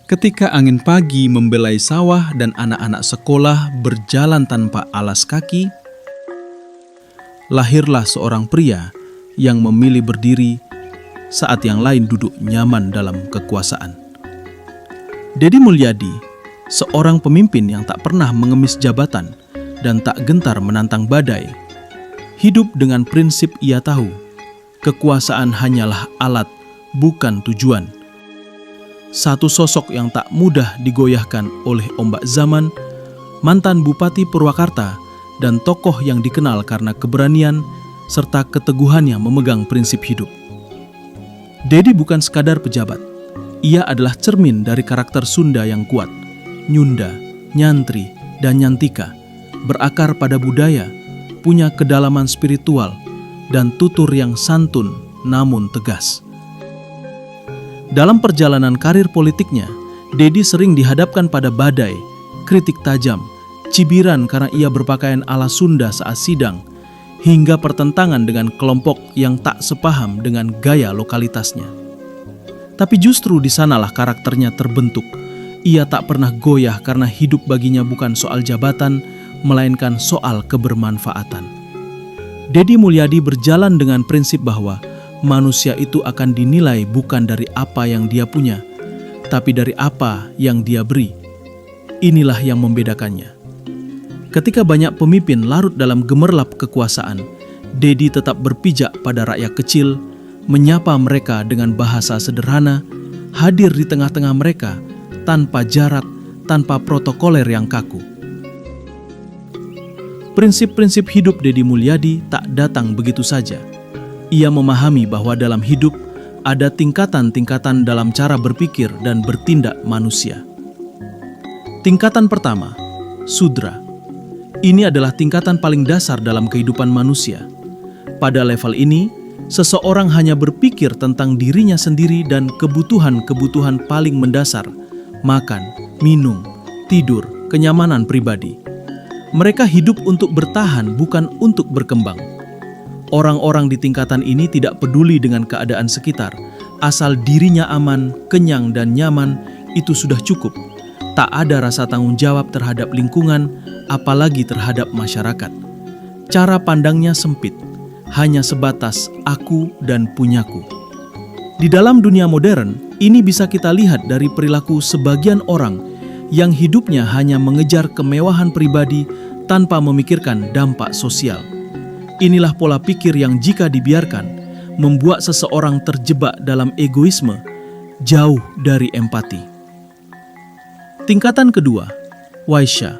Ketika angin pagi membelai sawah dan anak-anak sekolah berjalan tanpa alas kaki, lahirlah seorang pria yang memilih berdiri saat yang lain duduk nyaman dalam kekuasaan. Deddy Mulyadi, seorang pemimpin yang tak pernah mengemis jabatan dan tak gentar menantang badai, hidup dengan prinsip ia tahu, kekuasaan hanyalah alat, bukan tujuan. Satu sosok yang tak mudah digoyahkan oleh ombak zaman, mantan Bupati Purwakarta dan tokoh yang dikenal karena keberanian serta keteguhannya memegang prinsip hidup. Deddy bukan sekadar pejabat, ia adalah cermin dari karakter Sunda yang kuat, nyunda, nyantri, dan nyantika, berakar pada budaya, punya kedalaman spiritual, dan tutur yang santun namun tegas. Dalam perjalanan karir politiknya, Deddy sering dihadapkan pada badai, kritik tajam, cibiran karena ia berpakaian ala Sunda saat sidang, hingga pertentangan dengan kelompok yang tak sepaham dengan gaya lokalitasnya. Tapi justru di sanalah karakternya terbentuk. Ia tak pernah goyah karena hidup baginya bukan soal jabatan, melainkan soal kebermanfaatan. Deddy Mulyadi berjalan dengan prinsip bahwa manusia itu akan dinilai bukan dari apa yang dia punya, tapi dari apa yang dia beri. Inilah yang membedakannya. Ketika banyak pemimpin larut dalam gemerlap kekuasaan, Deddy tetap berpijak pada rakyat kecil, menyapa mereka dengan bahasa sederhana, hadir di tengah-tengah mereka, tanpa jarak, tanpa protokoler yang kaku. Prinsip-prinsip hidup Deddy Mulyadi tak datang begitu saja. Ia memahami bahwa dalam hidup ada tingkatan-tingkatan dalam cara berpikir dan bertindak manusia. Tingkatan pertama, Sudra. Ini adalah tingkatan paling dasar dalam kehidupan manusia. Pada level ini, seseorang hanya berpikir tentang dirinya sendiri dan kebutuhan-kebutuhan paling mendasar, makan, minum, tidur, kenyamanan pribadi. Mereka hidup untuk bertahan, bukan untuk berkembang. Orang-orang di tingkatan ini tidak peduli dengan keadaan sekitar. Asal dirinya aman, kenyang, dan nyaman, itu sudah cukup. Tak ada rasa tanggung jawab terhadap lingkungan, apalagi terhadap masyarakat. Cara pandangnya sempit, hanya sebatas aku dan punyaku. Di dalam dunia modern, ini bisa kita lihat dari perilaku sebagian orang yang hidupnya hanya mengejar kemewahan pribadi tanpa memikirkan dampak sosial. Inilah pola pikir yang jika dibiarkan, membuat seseorang terjebak dalam egoisme, jauh dari empati. Tingkatan kedua, Waisya.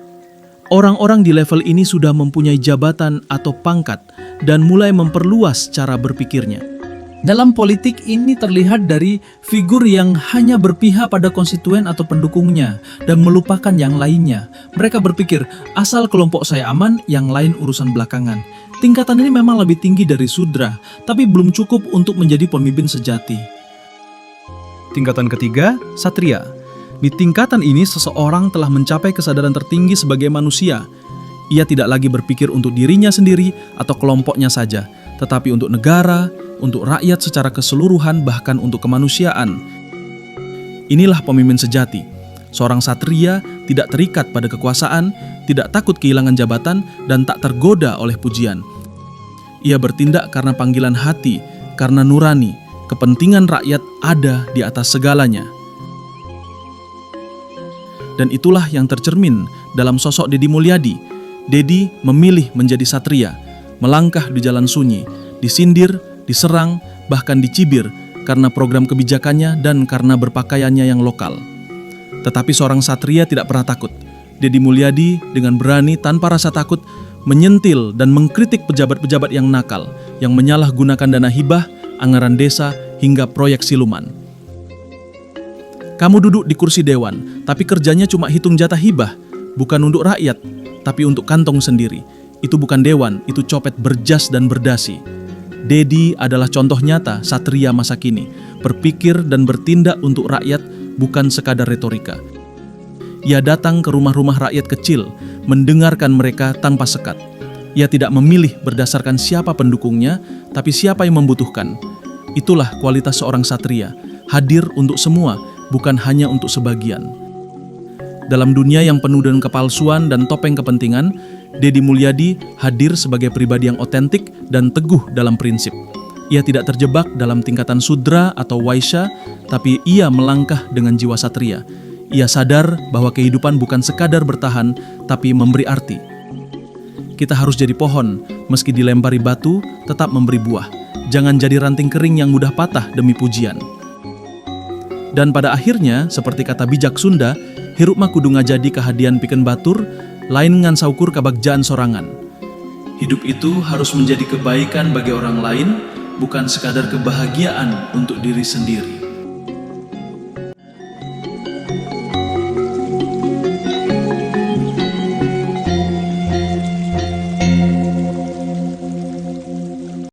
Orang-orang di level ini sudah mempunyai jabatan atau pangkat dan mulai memperluas cara berpikirnya. Dalam politik ini terlihat dari figur yang hanya berpihak pada konstituen atau pendukungnya dan melupakan yang lainnya. Mereka berpikir, asal kelompok saya aman, yang lain urusan belakangan. Tingkatan ini memang lebih tinggi dari Sudra, tapi belum cukup untuk menjadi pemimpin sejati. Tingkatan ketiga, Satria. Di tingkatan ini seseorang telah mencapai kesadaran tertinggi sebagai manusia. Ia tidak lagi berpikir untuk dirinya sendiri atau kelompoknya saja, tetapi untuk negara, untuk rakyat secara keseluruhan, bahkan untuk kemanusiaan. Inilah pemimpin sejati. Seorang satria tidak terikat pada kekuasaan, tidak takut kehilangan jabatan, dan tak tergoda oleh pujian. Ia bertindak karena panggilan hati, karena nurani, kepentingan rakyat ada di atas segalanya. Dan itulah yang tercermin dalam sosok Deddy Mulyadi. Deddy memilih menjadi satria, melangkah di jalan sunyi, disindir, diserang, bahkan dicibir karena program kebijakannya dan karena berpakaiannya yang lokal. Tetapi seorang satria tidak pernah takut. Deddy Mulyadi dengan berani tanpa rasa takut menyentil dan mengkritik pejabat-pejabat yang nakal, yang menyalahgunakan dana hibah, anggaran desa, hingga proyek siluman. Kamu duduk di kursi dewan, tapi kerjanya cuma hitung jatah hibah, bukan untuk rakyat, tapi untuk kantong sendiri. Itu bukan dewan, itu copet berjas dan berdasi. Deddy adalah contoh nyata satria masa kini, berpikir dan bertindak untuk rakyat, bukan sekadar retorika. Ia datang ke rumah-rumah rakyat kecil, mendengarkan mereka tanpa sekat. Ia tidak memilih berdasarkan siapa pendukungnya, tapi siapa yang membutuhkan. Itulah kualitas seorang satria, hadir untuk semua, bukan hanya untuk sebagian. Dalam dunia yang penuh dengan kepalsuan dan topeng kepentingan, Deddy Mulyadi hadir sebagai pribadi yang otentik dan teguh dalam prinsip. Ia tidak terjebak dalam tingkatan sudra atau waisya, tapi ia melangkah dengan jiwa satria. Ia sadar bahwa kehidupan bukan sekadar bertahan, tapi memberi arti. Kita harus jadi pohon, meski dilempari batu, tetap memberi buah. Jangan jadi ranting kering yang mudah patah demi pujian. Dan pada akhirnya, seperti kata bijak Sunda, hirup mah kudu ngajadi kahadian pikeun batur, lain ngan saukur kabagjaan sorangan. Hidup itu harus menjadi kebaikan bagi orang lain, bukan sekadar kebahagiaan untuk diri sendiri.